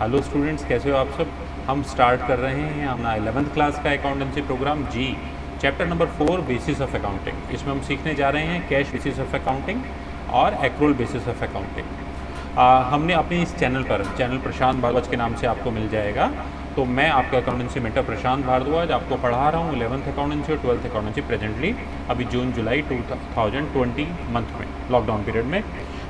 Hello students, कैसे हो आप सब। हम स्टार्ट कर रहे हैं अपना 11th क्लास का अकाउंटेंसी प्रोग्राम जी, chapter number 4 basis of accounting. इसमें हम सीखने जा रहे हैं कैश बेसिस ऑफ अकाउंटिंग और एक्रूअल बेसिस ऑफ अकाउंटिंग। हमने अपने इस चैनल प्रशांत भारद्वाज के नाम से आपको मिल जाएगा। तो मैं आपका अकाउंटेंसी मेंटर प्रशांत भारद्वाज आपको पढ़ा रहा हूँ 11th अकाउंटेंसी और 12th अकाउंटेंसी प्रेजेंटली अभी जून जुलाई 2020 मंथ में, लॉकडाउन पीरियड में।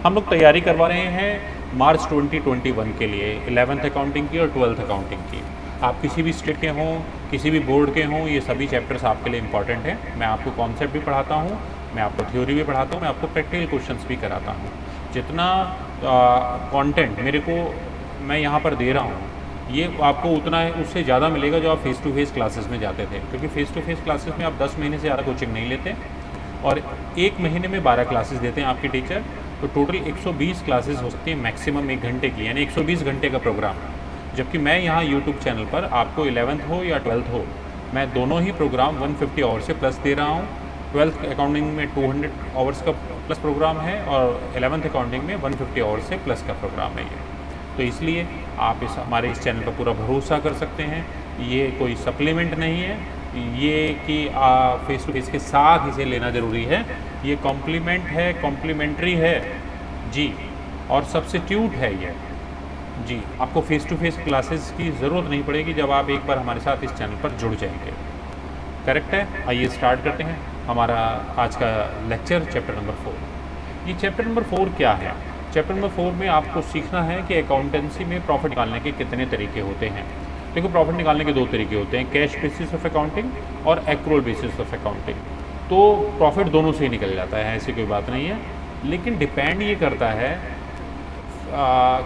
हम लोग तैयारी करवा रहे हैं मार्च 2021 के लिए 11th अकाउंटिंग की और 12th अकाउंटिंग की। आप किसी भी स्टेट के हों, किसी भी बोर्ड के हों, ये सभी चैप्टर्स आपके लिए इंपॉर्टेंट हैं। मैं आपको कॉन्सेप्ट भी पढ़ाता हूँ, मैं आपको थ्योरी भी पढ़ाता हूँ, मैं आपको प्रैक्टिकल क्वेश्चंस भी कराता हूँ। जितना कंटेंट मेरे को मैं यहाँ पर दे रहा हूँ, ये आपको उतना है, उससे ज़्यादा मिलेगा जो आप फेस टू फेस क्लासेस में जाते थे। क्योंकि फेस टू फेस क्लासेस में आप 10 महीने से ज़्यादा कोचिंग नहीं लेते और एक महीने में 12 क्लासेस देते हैं आपके टीचर। तो टोटल 120 क्लासेस हो सकती हैं मैक्सिमम 1 घंटे की, यानी 120 घंटे का प्रोग्राम। जबकि मैं यहाँ यूट्यूब चैनल पर आपको 11th हो या 12th हो, मैं दोनों ही प्रोग्राम 150 आवर्स से प्लस दे रहा हूँ। 12th अकाउंटिंग में 200 आवर्स का प्लस प्रोग्राम है और 11th अकाउंटिंग में 150 आवर्स से प्लस का प्रोग्राम है ये। तो इसलिए आप हमारे इस चैनल पर पूरा भरोसा कर सकते हैं। ये कोई सप्लीमेंट नहीं है, ये कि फेस टू फेस के साथ इसे लेना ज़रूरी है। ये कॉम्प्लीमेंट है, कॉम्प्लीमेंट्री है जी, और सब्स्टिट्यूट है ये जी। आपको फेस टू फेस क्लासेस की ज़रूरत नहीं पड़ेगी जब आप एक बार हमारे साथ इस चैनल पर जुड़ जाएंगे। करेक्ट है। आइए स्टार्ट करते हैं हमारा आज का लेक्चर, चैप्टर नंबर 4। ये चैप्टर नंबर 4 क्या है? चैप्टर नंबर 4 में आपको सीखना है कि अकाउंटेंसी में प्रॉफिट निकालने के कितने तरीके होते हैं। देखो, प्रॉफिट निकालने के 2 तरीके होते हैं, कैश बेसिस ऑफ अकाउंटिंग और एक्रूअल बेसिस ऑफ अकाउंटिंग। तो प्रॉफिट दोनों से ही निकल जाता है, ऐसी कोई बात नहीं है। लेकिन डिपेंड ये करता है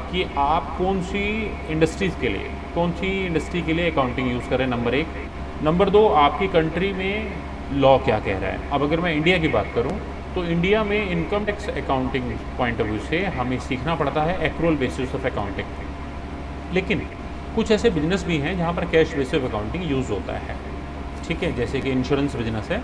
कि आप कौन सी इंडस्ट्रीज़ के लिए, कौन सी इंडस्ट्री के लिए अकाउंटिंग यूज़ करें, नंबर 1। नंबर 2, आपकी कंट्री में लॉ क्या कह रहा है। अब अगर मैं इंडिया की बात करूं तो इंडिया में income tax accounting point of view से हमें सीखना पड़ता है एक्रूअल बेसिस ऑफ अकाउंटिंग। लेकिन कुछ ऐसे बिजनेस भी हैं जहां पर cash basis of accounting use होता है, ठीक है, जैसे कि इंश्योरेंस बिजनेस है।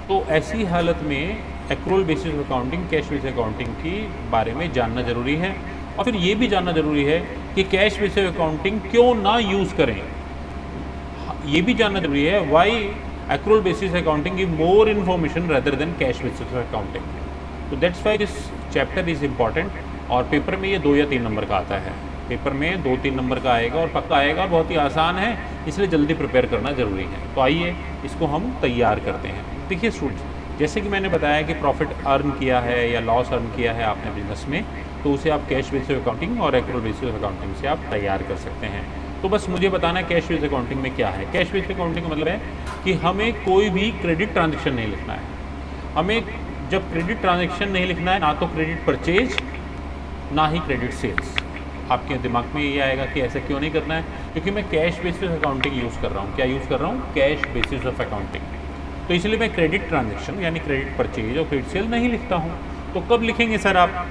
तो ऐसी हालत में accrual basis of accounting, cash basis accounting के बारे में जानना ज़रूरी है। और फिर ये भी जानना ज़रूरी है कि कैश बेसिस अकाउंटिंग क्यों ना यूज़ करें। ये भी जानना जरूरी है why accrual basis accounting give more information rather than cash basis accounting. तो that's why this chapter is important. और पेपर में ये 2 या 3 नंबर का आता है, पेपर में 2-3 नंबर का आएगा और पक्का आएगा। बहुत ही आसान है, इसलिए जल्दी प्रिपेयर करना ज़रूरी है। तो आइए इसको हम तैयार करते हैं। देखिए स्टूडेंट्स, जैसे कि मैंने बताया कि प्रॉफिट अर्न किया है या लॉस अर्न किया है आपने बिजनेस में, तो उसे आप कैश बेसिस अकाउंटिंग और एक्रूअल बेसिस अकाउंटिंग से आप तैयार कर सकते हैं। तो बस मुझे बताना है कैश बेसिस अकाउंटिंग में क्या है। कैश बेसिस अकाउंटिंग का मतलब है कि हमें कोई भी क्रेडिट ट्रांजैक्शन नहीं लिखना है। हमें जब क्रेडिट ट्रांजैक्शन नहीं लिखना है, ना तो क्रेडिट परचेज ना ही क्रेडिट सेल्स। आपके दिमाग में ये आएगा कि ऐसा क्यों नहीं करना है, क्योंकि मैं कैश बेसिस अकाउंटिंग यूज़ कर रहा हूँ। क्या यूज़ कर रहा हूँ? Cash basis of accounting. तो इसलिए मैं क्रेडिट ट्रांजैक्शन यानी क्रेडिट परचेज और क्रेडिट सेल नहीं लिखता हूँ। तो कब लिखेंगे सर आप?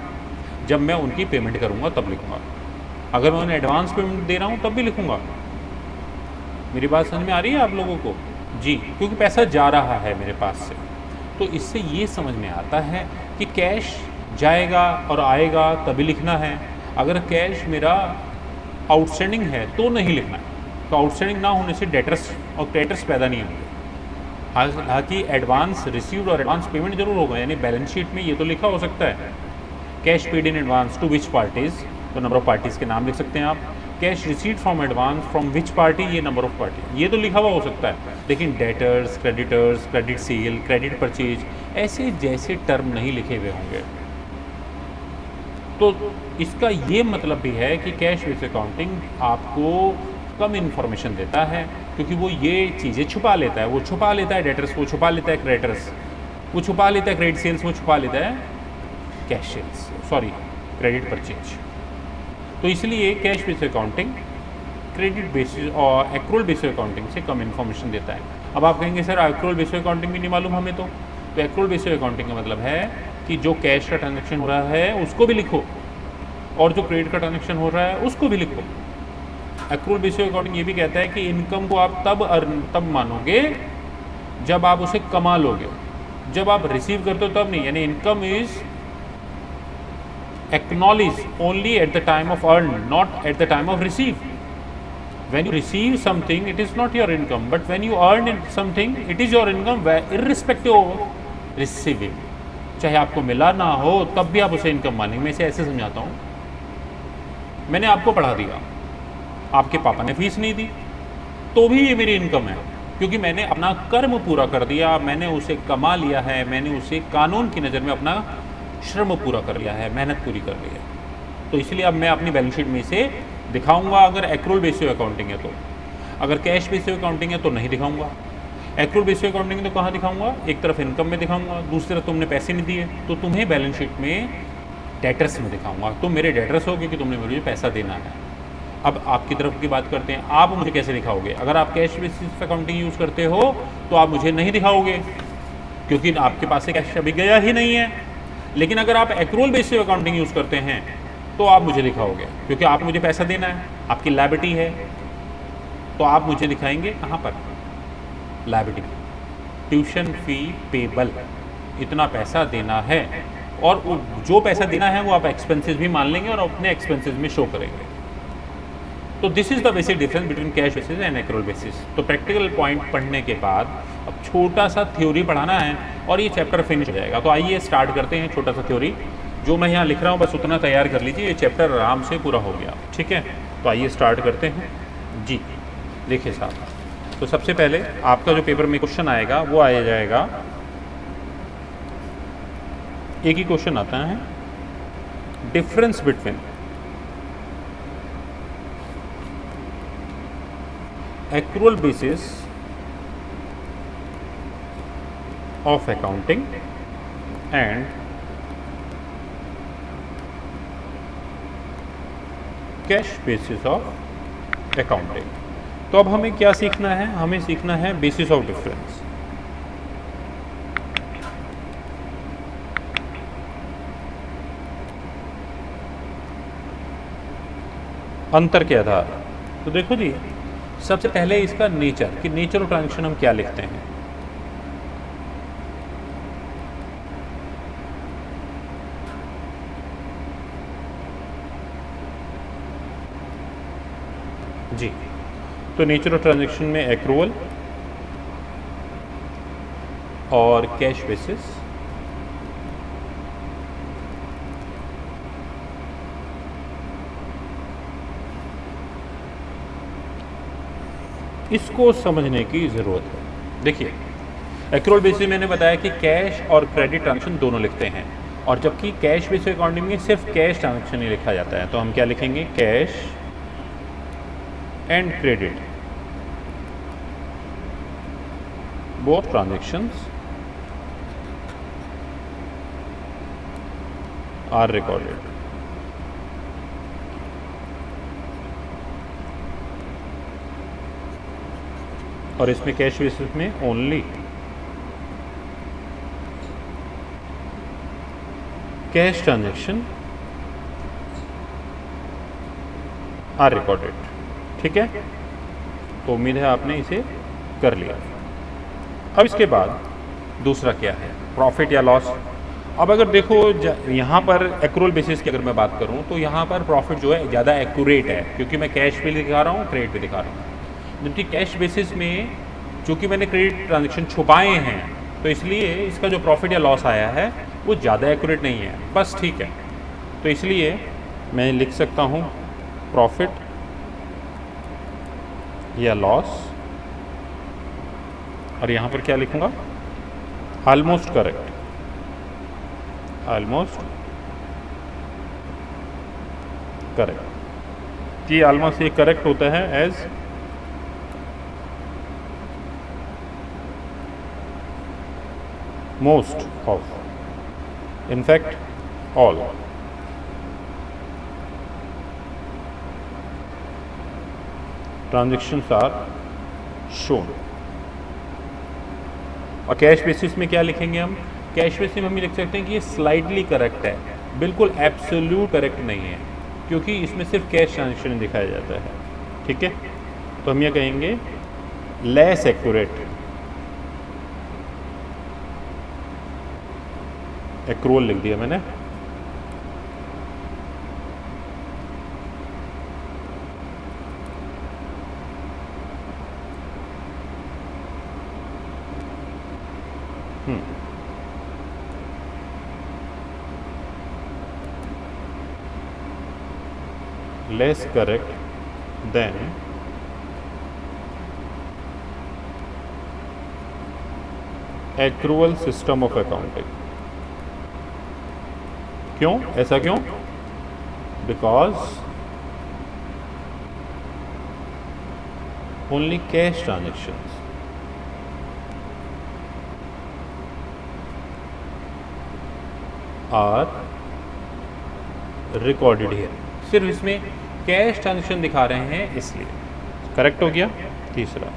जब मैं उनकी पेमेंट करूँगा तब लिखूँगा। अगर मैं उन्हें एडवांस पेमेंट दे रहा हूँ तब भी लिखूँगा। मेरी बात समझ में आ रही है आप लोगों को जी? क्योंकि पैसा जा रहा है मेरे पास से। तो इससे ये समझ में आता है कि कैश जाएगा और आएगा तभी लिखना है। अगर कैश मेरा आउटस्टैंडिंग है तो नहीं लिखना है। तो आउटस्टैंडिंग ना होने से डेटर्स और क्रेडिटर्स पैदा नहीं होंगे। हालांकि एडवांस रिसीव्ड और एडवांस पेमेंट जरूर होगा, यानी बैलेंस शीट में ये तो लिखा हो सकता है cash paid in advance to which parties, तो नंबर ऑफ पार्टीज़ के नाम लिख सकते हैं आप। Cash receipt from advance from which party, ये नंबर ऑफ पार्टी, ये तो लिखा हुआ हो सकता है। लेकिन debtors, creditors, credit sale, credit purchase, ऐसे जैसे टर्म नहीं लिखे हुए होंगे। तो इसका ये मतलब भी है कि कैश बेसिस अकाउंटिंग आपको कम इन्फॉर्मेशन देता है, क्योंकि वो ये चीज़ें छुपा लेता है। वो छुपा लेता है डेटर्स, वो छुपा लेता है क्रेडिटर्स, वो छुपा लेता है क्रेडिट सेल्स, वो छुपा लेता है cash sales, sorry credit purchase. तो इसलिए cash basis accounting credit basis और एक्रूअल बेसिस अकाउंटिंग से कम इन्फॉर्मेशन देता है। अब आप कहेंगे सर एक्रूअल बेसिस अकाउंटिंग भी नहीं मालूम हमें तो एक्रूअल बेसिस अकाउंटिंग का मतलब है कि जो कैश का ट्रांजैक्शन हो रहा है उसको भी लिखो और जो क्रेडिट का ट्रांजैक्शन हो रहा है उसको भी लिखो। एक्रूअल बेसिस अकाउंटिंग ये भी कहता है कि इनकम को आप तब मानोगे जब आप उसे कमा लोगे, जब आप रिसीव करते हो तब नहीं। यानी income is acknowledged only at the time of earn, not at the time of receive। When you receive something, it is not your income, but when you earn something, it is your income, irrespective of receiving. चाहे आपको मिला ना हो तब भी आप उसे income मानेंगे। मैं इसे ऐसे समझाता हूँ, मैंने आपको पढ़ा दिया, आपके पापा ने फीस नहीं दी, तो भी ये मेरी इनकम है, क्योंकि मैंने अपना कर्म पूरा कर दिया, मैंने उसे कमा लिया है, मैंने उसे कानून की नज़र में अपना श्रम पूरा कर लिया है, मेहनत पूरी कर ली है। तो इसलिए अब मैं अपनी बैलेंस शीट में इसे दिखाऊंगा अगर एक्रूल बेसिस अकाउंटिंग है तो। अगर कैश बेसिस अकाउंटिंग है तो नहीं दिखाऊंगा। एक्रूल बेसिस अकाउंटिंग तो कहाँ दिखाऊंगा? एक तरफ इनकम में दिखाऊंगा, दूसरी तरफ तुमने पैसे नहीं दिए तो तुम्हें बैलेंस शीट में डेटर्स में दिखाऊंगा। तुम मेरे डेटर्स हो क्योंकि तुमने मुझे पैसा देना है। अब आपकी तरफ की बात करते हैं, आप मुझे कैसे दिखाओगे? अगर आप कैश बेसिस अकाउंटिंग यूज़ करते हो तो आप मुझे नहीं दिखाओगे क्योंकि आपके पास से कैश अभी गया ही नहीं है। लेकिन अगर आप एक्रूल बेसिस अकाउंटिंग यूज़ करते हैं तो आप मुझे दिखाओगे क्योंकि आप मुझे पैसा देना है, आपकी लायबिलिटी है, तो आप मुझे दिखाएंगे कहाँ पर? लायबिलिटी, ट्यूशन फ़ी पेबल, इतना पैसा देना है, और जो पैसा देना है वो आप एक्सपेंसेस भी मान लेंगे और अपने एक्सपेंसेस में शो करेंगे। तो this is the basic difference between cash basis and accrual basis. तो प्रैक्टिकल पॉइंट पढ़ने के बाद अब छोटा सा थ्योरी पढ़ाना है और ये चैप्टर फिनिश हो जाएगा। तो आइए स्टार्ट करते हैं। छोटा सा थ्योरी जो मैं यहाँ लिख रहा हूँ बस उतना तैयार कर लीजिए, ये चैप्टर आराम से पूरा हो गया। ठीक है, तो आइए स्टार्ट करते हैं जी। देखिए साहब, तो सबसे पहले आपका जो पेपर में क्वेश्चन आएगा वो आया जाएगा, एक ही क्वेश्चन आता है, difference between accrual basis of accounting and cash basis of accounting. तो अब हमें क्या सीखना है? हमें सीखना है बेसिस ऑफ डिफरेंस। अंतर के आधार। तो देखो जी, सबसे पहले इसका नेचर, कि नेचर ऑफ ट्रांजैक्शन हम क्या लिखते हैं। जी, तो नेचर ऑफ ट्रांजैक्शन में एक्रूअल और कैश बेसिस, इसको समझने की ज़रूरत है। देखिए, एक्रूअल बेसिस मैंने बताया कि कैश और क्रेडिट ट्रांजैक्शन दोनों लिखते हैं, और जबकि कैश बेसिस अकाउंटिंग में सिर्फ कैश ट्रांजैक्शन ही लिखा जाता है। तो हम क्या लिखेंगे? Cash and credit, both transactions are recorded। और इसमें कैश बेसिस में only cash transaction are recorded. ठीक है, तो उम्मीद है आपने इसे कर लिया। अब इसके बाद दूसरा क्या है? प्रॉफिट या लॉस। अब अगर देखो यहाँ पर एक्रूअल बेसिस की अगर मैं बात करूँ तो यहाँ पर प्रॉफिट जो है ज़्यादा एक्यूरेट है, क्योंकि मैं कैश भी दिखा रहा हूँ, क्रेडिट भी दिखा रहा हूँ। जबकि कैश बेसिस में चूँकि मैंने क्रेडिट ट्रांजेक्शन छुपाए हैं, तो इसलिए इसका जो प्रॉफिट या लॉस आया है वो ज़्यादा एक्यूरेट नहीं है, बस ठीक है। तो इसलिए मैं लिख सकता हूँ प्रॉफिट या लॉस, और यहाँ पर क्या लिखूँगा? Almost correct, almost correct. ये ऑलमोस्ट ये करेक्ट होता है as most of, in fact all. Transactions are shown. और कैश बेसिस में क्या लिखेंगे हम? कैश बेसिस में हम लिख सकते हैं कि ये स्लाइटली करेक्ट है, बिल्कुल एब्सोल्यूट करेक्ट नहीं है, क्योंकि इसमें सिर्फ कैश ट्रांजेक्शन दिखाया जाता है। ठीक है, तो हम ये कहेंगे लेस एक्यूरेट। एक्रूअल लिख दिया मैंने। less correct than accrual system of accounting. क्यों, ऐसा क्यों? Because only cash transactions are recorded here. सिर्फ इसमें कैश ट्रांजेक्शन दिखा रहे हैं इसलिए। करेक्ट हो गया। तीसरा,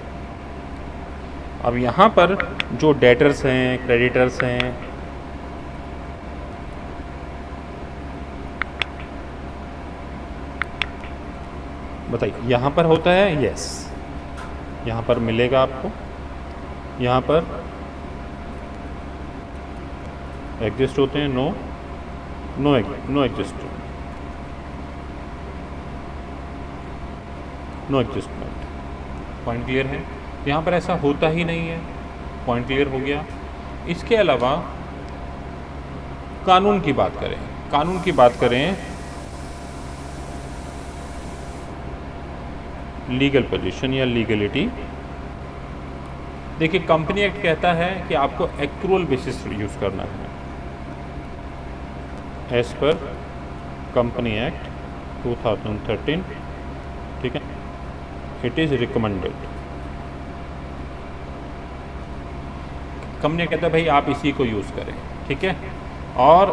अब यहाँ पर जो डेटर्स हैं, क्रेडिटर्स हैं, बताइए यहाँ पर होता है, यस, यहाँ पर मिलेगा आपको, यहाँ पर एग्जिस्ट होते हैं, no exist, no existment. Point clear है? यहाँ पर ऐसा होता ही नहीं है। पॉइंट क्लियर हो गया। इसके अलावा कानून की बात करें, कानून की बात करें, लीगल पोजीशन या लीगलिटी। देखिए, कंपनी एक्ट कहता है कि आपको एक्रूअल बेसिस यूज़ करना है। एज पर कंपनी एक्ट 2013, ठीक है, इट इज़ रिकमेंडेड। कंपनी कहता है भाई आप इसी को यूज़ करें, ठीक है, और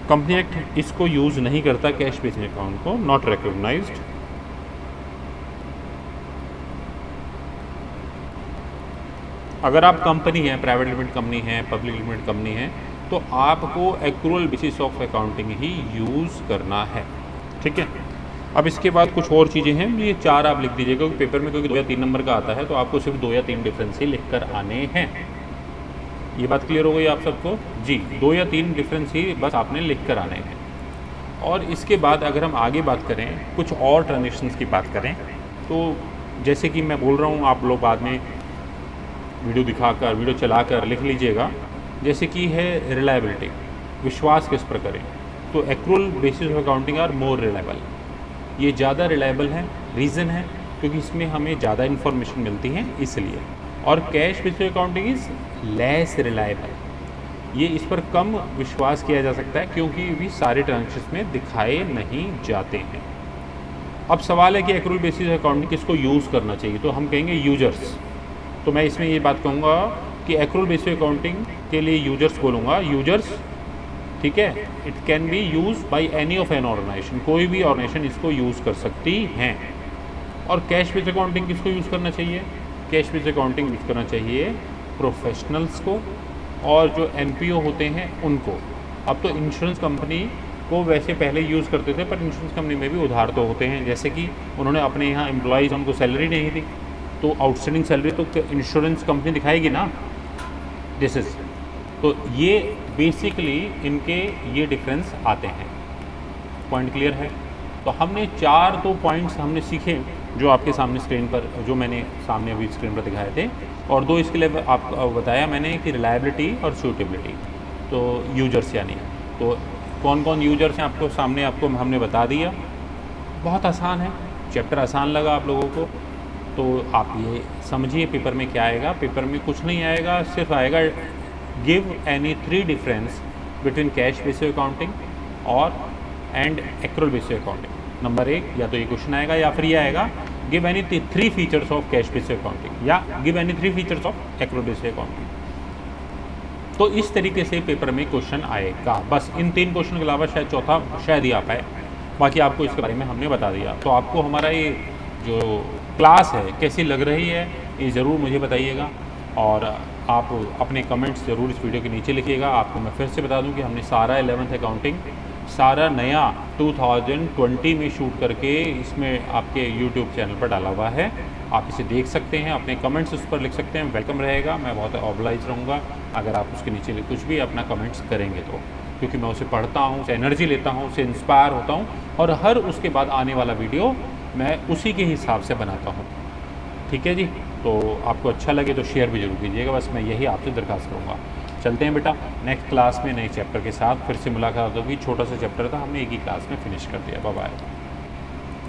कंपनी एक्ट इसको यूज़ नहीं करता, कैश बेसिस अकाउंट को, नॉट रिकॉग्नाइज्ड। अगर आप कंपनी हैं, प्राइवेट लिमिटेड कंपनी है, पब्लिक लिमिटेड कंपनी है, तो आपको accrual basis of accounting he use करना है, ठीक है। अब इसके बाद कुछ और चीज़ें हैं, ये 4 आप लिख दीजिएगा, क्योंकि पेपर में क्योंकि 2 या 3 नंबर का आता है, तो आपको सिर्फ 2 या 3 डिफरेंस ही लिख कर आने हैं। ये बात क्लियर हो गई आप सबको? जी, 2 या 3 डिफरेंस ही बस आपने लिख कर आने हैं। और इसके बाद अगर हम आगे बात करें, कुछ और ट्रांजेक्शन्स की बात करें, तो जैसे कि मैं बोल रहा हूँ, आप लोग बाद में वीडियो दिखाकर, वीडियो चलाकर लिख लीजिएगा। जैसे कि है रिलायबिलिटी, विश्वास किस पर करें, तो accrual basis of accounting are more reliable. ये ज़्यादा रिलायबल है, रीज़न है क्योंकि इसमें हमें ज़्यादा इन्फॉर्मेशन मिलती है इसलिए। और cash basis accounting is less reliable, ये इस पर कम विश्वास किया जा सकता है क्योंकि भी सारे ट्रांजेक्शंस में दिखाए नहीं जाते हैं। अब सवाल है कि एक्रूअल बेसिस अकाउंटिंग किसको यूज़ करना चाहिए, तो हम कहेंगे यूजर्स। तो मैं इसमें ये बात कहूँगा कि एक्रूअल बेसिस अकाउंटिंग के लिए यूजर्स बोलूँगा, यूजर्स, ठीक है। It can be use by any of an organization, कोई भी ऑर्गेनाइजेशन इसको यूज़ कर सकती हैं। और कैश बेसिस अकाउंटिंग किसको यूज़ करना चाहिए? कैश बेसिस अकाउंटिंग यूज़ करना चाहिए प्रोफेशनल्स को और जो एनपीओ होते हैं उनको। अब तो इंश्योरेंस कंपनी को वैसे पहले यूज़ करते थे, पर इंश्योरेंस कंपनी में भी उधार तो होते हैं, जैसे कि उन्होंने अपने यहाँ एम्प्लॉयज़, उनको सैलरी नहीं दी, तो आउटस्टैंडिंग सैलरी तो इंश्योरेंस कंपनी दिखाएगी ना, दिस इज़। तो ये बेसिकली इनके ये डिफरेंस आते हैं। पॉइंट क्लियर है? तो हमने 4 तो पॉइंट्स हमने सीखे जो आपके सामने स्क्रीन पर, जो मैंने सामने अभी स्क्रीन पर दिखाए थे, और 2 इसके लिए आपको बताया मैंने कि रिलायबिलिटी और सूटेबिलिटी, तो यूजर्स यानी, तो कौन कौन यूजर्स हैं आपको सामने, आपको हमने बता दिया। बहुत आसान है, चैप्टर आसान लगा आप लोगों को, तो आप ये समझिए पेपर में क्या आएगा। पेपर में कुछ नहीं आएगा, सिर्फ आएगा give any 3 difference between cash basis accounting और and accrual basis accounting. Number 1 या तो ये क्वेश्चन आएगा, या फिर ये आएगा give any 3 features of cash basis accounting, या give any 3 features of accrual basis accounting. तो इस तरीके से पेपर में क्वेश्चन आएगा। बस इन 3 क्वेश्चन के अलावा शायद चौथा शायद ही आ पाए, बाकी आपको इसके बारे में हमने बता दिया। तो आपको हमारा ये जो क्लास है कैसी लग रही है, ये ज़रूर मुझे बताइएगा, और आप अपने कमेंट्स ज़रूर इस वीडियो के नीचे लिखिएगा। आपको मैं फिर से बता दूं कि हमने सारा 11th अकाउंटिंग सारा नया 2020 में शूट करके इसमें आपके YouTube चैनल पर डाला हुआ है। आप इसे देख सकते हैं, अपने कमेंट्स उस पर लिख सकते हैं, वेलकम रहेगा। मैं बहुत ऑब्लाइज रहूँगा अगर आप उसके नीचे कुछ भी अपना कमेंट्स करेंगे तो, क्योंकि मैं उसे पढ़ता हूँ, उसे एनर्जी लेता हूँ, उसे इंस्पायर होता हूँ, और हर उसके बाद आने वाला वीडियो मैं उसी के हिसाब से बनाता हूँ। ठीक है जी, तो आपको अच्छा लगे तो शेयर भी जरूर कीजिएगा, बस मैं यही आपसे दरख्वास्त करूँगा। चलते हैं बेटा, नेक्स्ट क्लास में नए चैप्टर के साथ फिर से मुलाकात होगी। छोटा सा चैप्टर था, हमने एक ही क्लास में फिनिश कर दिया। Bye bye.